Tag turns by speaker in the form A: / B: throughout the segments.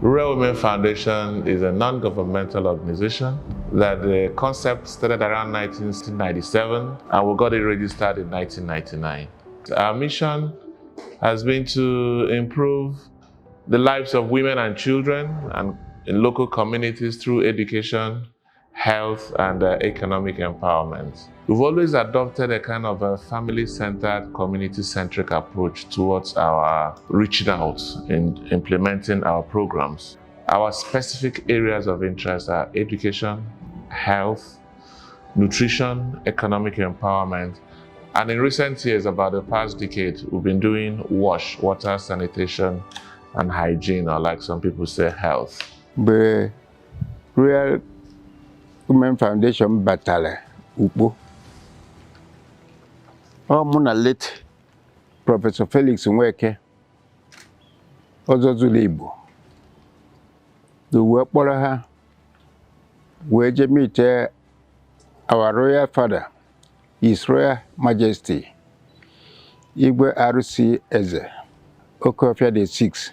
A: Rural Women Foundation is a non-governmental organization that the concept started around 1997 and we got it registered in 1999. Our mission has been to improve the lives of women and children and in local communities through education, health, and economic empowerment. We've always adopted a kind of a family-centered, community-centric approach towards our reaching out in implementing our programs. Our specific areas of interest are education, health, nutrition, economic empowerment, and in recent years, about the past decade, we've been doing water, sanitation, and hygiene, or like some people say, health.
B: The Rural Women Foundation Batale Upo. Muna late Professor Felix Nweke Ozozulibo. The work for her, where you meet our royal father, His Royal Majesty, Igwe RC Eze, Okofia the 6th.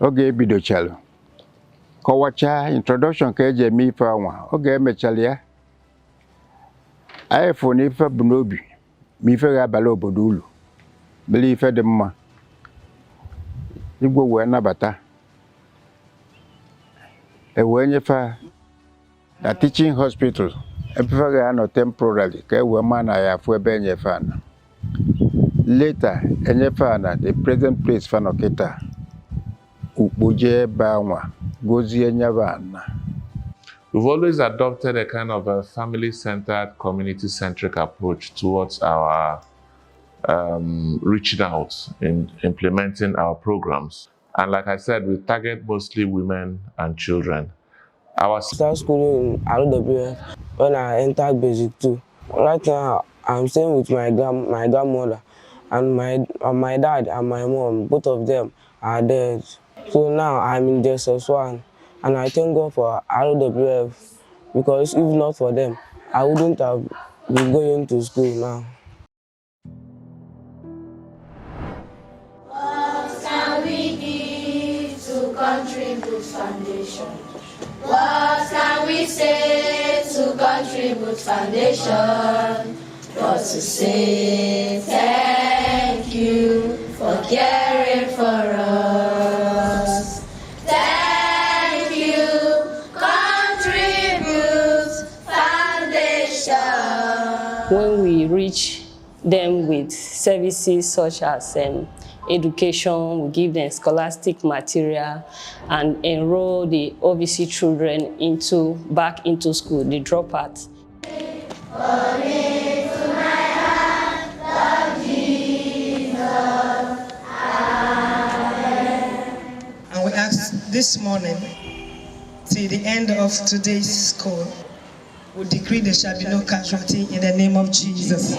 B: Oge bidochalo. Kawacha introduction ka eje mi fa nwa. Oge emechalia. iPhone ife bu n'obi. Mi ife ga-abala obodo ulu. Bili ife dị mma. Igwe wee nabata. Wee nyefa na teaching hospital. Epefa ga-anọ temporarily ka wee ma na ya afụ ebe enyefa ana. Later, enyefa ana the present place fa nọ kịta.
A: We've always adopted a kind of a family-centered, community-centric approach towards our reaching out in implementing our programs. And like I said, we target mostly women and children.
C: I started school in RWF when I entered Basic 2. Right now, I'm staying with my grandmother, and my dad and my mom, both of them are dead. So now I'm in JSS1, and I thank God for RWF, because if not for them, I wouldn't have been going to school now.
D: What can we give to Contribute Foundation? What can we say to Contribute Foundation? But to say thank you for caring for us. Thank you, Contribute Foundation.
E: When we reach them with services such as education, we give them scholastic material and enroll the OVC children back into school, the dropouts.
F: And we ask this morning, till the end of today's school, we decree there shall be no casualty in the name of Jesus.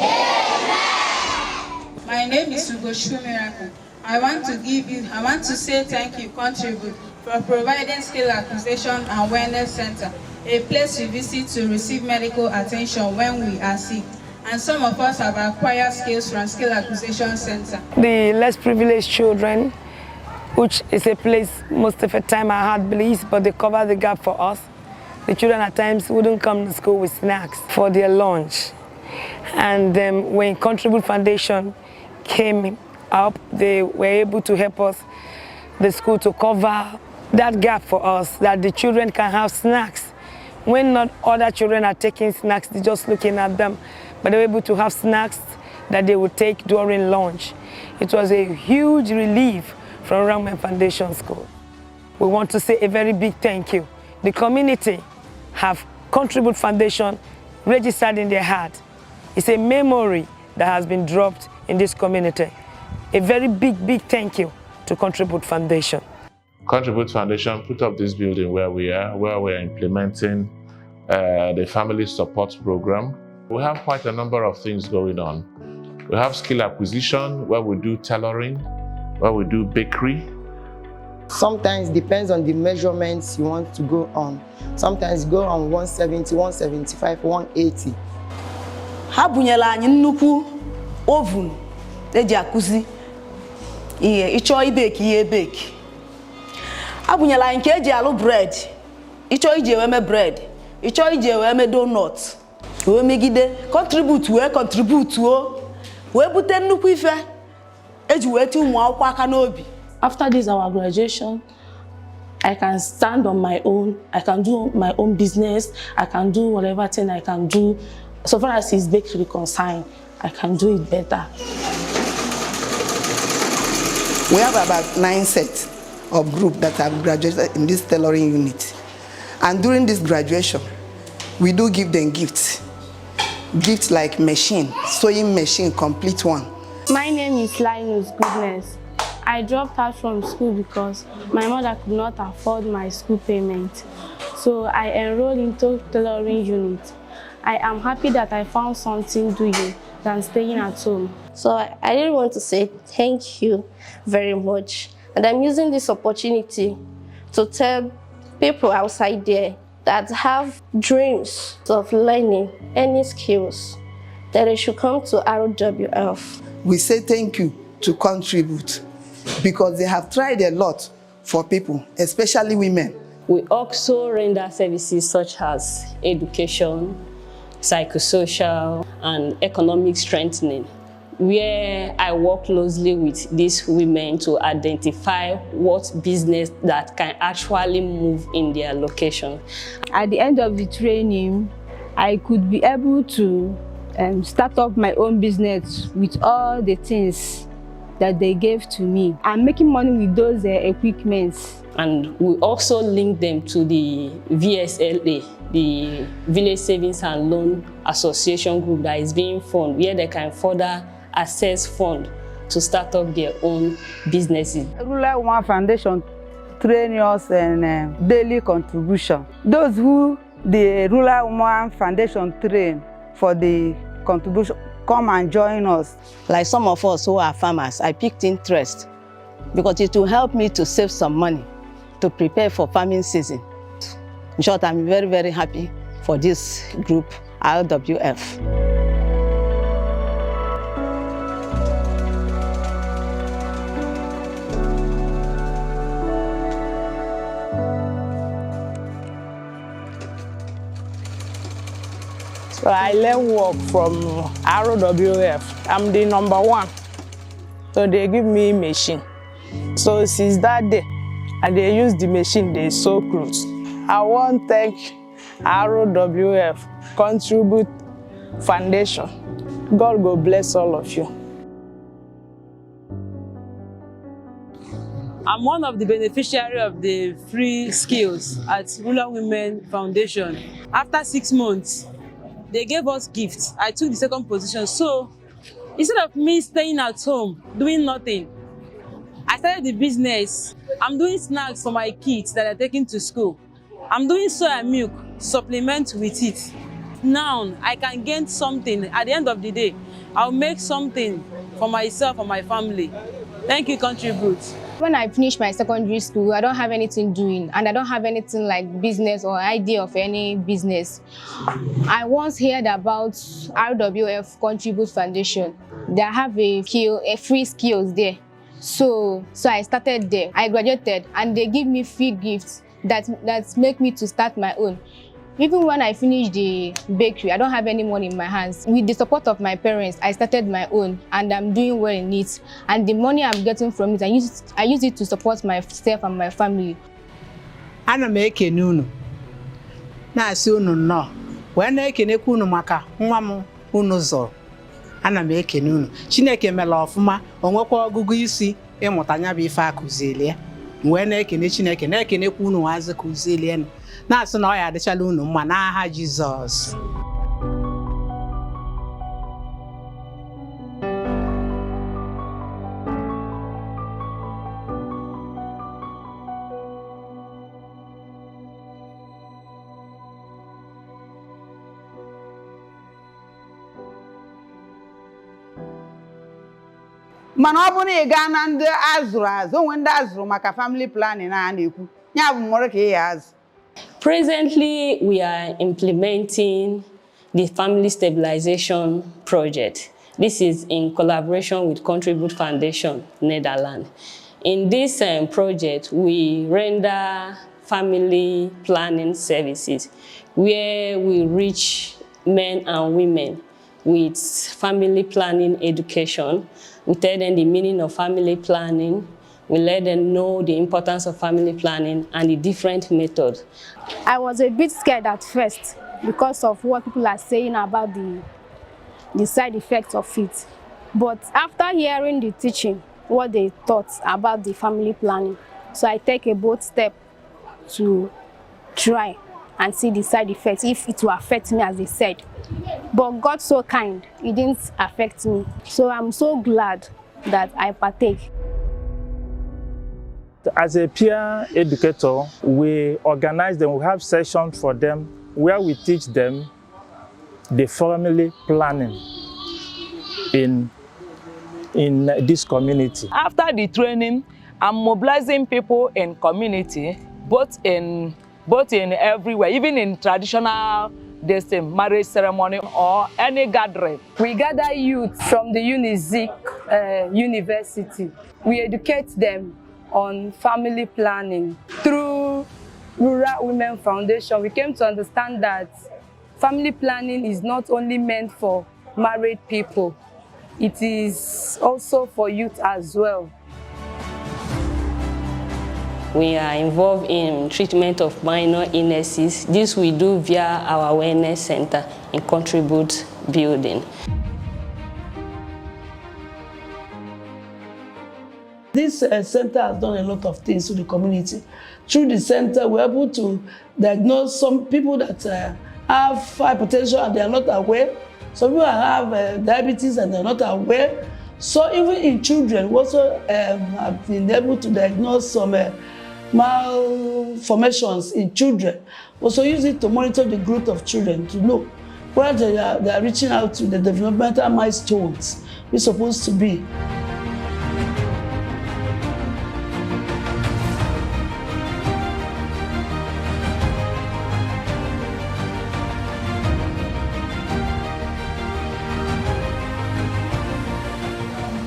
G: My name is Ugo Shumiraku. I want to say thank you, Contribute, for providing Skill Acquisition and Wellness Center, a place we visit to receive medical attention when we are sick. And some of us have acquired skills from Skill Acquisition Center.
H: The less privileged children, which is a place most of the time are hard bleeds, but they cover the gap for us. The children at times wouldn't come to school with snacks for their lunch. And when Contribute Foundation came up, they were able to help us, the school, to cover that gap for us, that the children can have snacks. When not other children are taking snacks, they're just looking at them, but they were able to have snacks that they would take during lunch. It was a huge relief from Rural Women Foundation School. We want to say a very big thank you. The community have Contribute Foundation registered in their heart. It's a memory that has been dropped in this community. A very big thank you to Contribute Foundation.
A: Contribute Foundation put up this building where we're implementing the family support program. We have quite a number of things going on. We have skill acquisition, where we do tailoring, where we do bakery.
I: Sometimes it depends on the measurements you want to go on. Sometimes go on 170, 175, 180.
J: Ha bunyela anyị nnukwu oven eji akuzi ihe ịchọ ibeki ihe beki. Abunyela anyị nke eji alụ bread. Ịchọ iji ewe me bread. Ịchọ iji ewe me donut. We megide contribute o. We bute nnukwu ife. Eji wee ti ụmụ akwụkwọ aka n'obi.
K: After this our graduation, I can stand on my own. I can do my own business. I can do whatever thing I can do. So far as his bakery concerned, I can do it better.
L: We have about 9 sets of group that have graduated in this tailoring unit. And during this graduation, we do give them gifts. Gifts like machine, sewing machine, complete one.
M: My name is Linus Goodness. I dropped out from school because my mother could not afford my school payment. So I enrolled into tailoring unit. I am happy that I found something doing than staying at home.
N: So I really want to say thank you very much. And I'm using this opportunity to tell people outside there that have dreams of learning any skills, that they should come to RWF.
L: We say thank you to Contribute because they have tried a lot for people, especially women.
E: We also render services such as education, psychosocial, and economic strengthening, where I work closely with these women to identify what business that can actually move in their location.
O: At the end of the training, I could be able to start up my own business with all the things that they gave to me. I'm making money with those equipments.
E: And we also link them to the VSLA, the Village Savings and Loan Association group that is being formed, where they can further access funds to start up their own businesses.
O: Rural Women Foundation train us in daily contribution. Those who the Rural Women Foundation train for the contribution come and join us.
P: Like some of us who are farmers, I picked interest because it will help me to save some money to prepare for farming season. In short, I'm very, very happy for this group, RWF.
Q: So I learn work from RWF. I'm the #1. So they give me machine. So since that day, they use the machine, they sew clothes. I want to thank RWF, Contribute Foundation. God go bless all of you.
R: I'm one of the beneficiaries of the free skills at Rural Women Foundation. After 6 months, they gave us gifts. I took the second position. So instead of me staying at home, doing nothing, I started the business. I'm doing snacks for my kids that are taken to school. I'm doing soya milk, supplement with it. Now I can gain something. At the end of the day, I'll make something for myself and my family. Thank you, Contribute.
S: When I finish my secondary school, I don't have anything doing, and I don't have anything like business or idea of any business. I once heard about RWF Contribute Foundation. They have a free skills there. So I started there. I graduated, and they give me free gifts that make me to start my own. Even when I finished the bakery, I don't have any money in my hands. With the support of my parents, I started my own, and I'm doing well in it. And the money I'm getting from it, I use it to support myself and my family.
T: Ana m ekene unu. Na-asị unu nnọọ. Wee na-ekenekwa unu maka nwa m unu zụrụ. Ana m ekene unu. Chineke mere ọfụma, o nwekwa ọgụgụ isi ịmụta nya bụ ife akụzili ya. Wee na-ekene Chineke, na-ekenekwa unu azụ kụzili ya. Na-asị na ọ ya adịchala unu mma n'aha Jizọs.
O: Mana ọ bụ na ị gaa na ndị azụrụ azụ, onwe ndị azụrụ maka family planning a na-ekwu. Ya bụ mmụrụ ka ị ya azụ.
E: Presently, we are implementing the Family Stabilization Project. This is in collaboration with Contribute Foundation, Netherlands. In this project, we render family planning services where we reach men and women with family planning education. We tell them the meaning of family planning. We let them know the importance of family planning and the different methods.
M: I was a bit scared at first because of what people are saying about the side effects of it. But after hearing the teaching, what they taught about the family planning, so I take a bold step to try and see the side effects, if it will affect me as they said. But God so kind, it didn't affect me. So I'm so glad that I partake.
U: As a peer educator, we organize them, we have sessions for them where we teach them the family planning in this community.
Q: After the training, I'm mobilizing people in community, both in everywhere, even in traditional marriage ceremony or any gathering.
H: We gather youth from the UNIZIK University. We educate them on family planning. Through Rural Women Foundation, we came to understand that family planning is not only meant for married people, it is also for youth as well.
E: We are involved in treatment of minor illnesses. This we do via our awareness center in Contribute building.
V: This center has done a lot of things to the community. Through the center, we're able to diagnose some people that have hypertension and they are not aware. Some people have diabetes and they're not aware. So even in children, we also have been able to diagnose some malformations in children. We also use it to monitor the growth of children to know where they are reaching out to the developmental milestones we're supposed to be.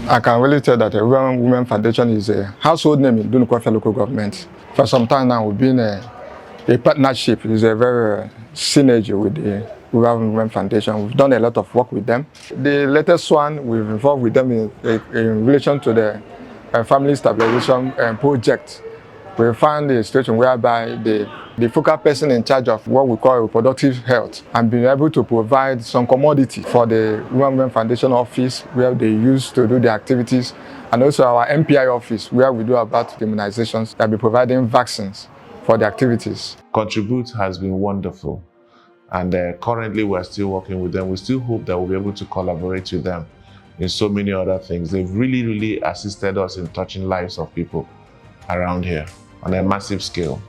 B: I can really tell that the Rural Women Foundation is a household name in Dunukwa local government. For some time now, we've been a partnership. It's a very synergy with the Rural Women Foundation. We've done a lot of work with them. The latest one, we've involved with them in relation to the family stabilization project. We found a situation whereby the focal person in charge of what we call reproductive health and being able to provide some commodity for the Rural Women Foundation office where they use to do the activities, and also our MPI office where we do about immunizations that be providing vaccines for the activities.
A: Contribute has been wonderful, and currently we're still working with them. We still hope that we'll be able to collaborate with them in so many other things. They've really assisted us in touching lives of people around here on a massive scale.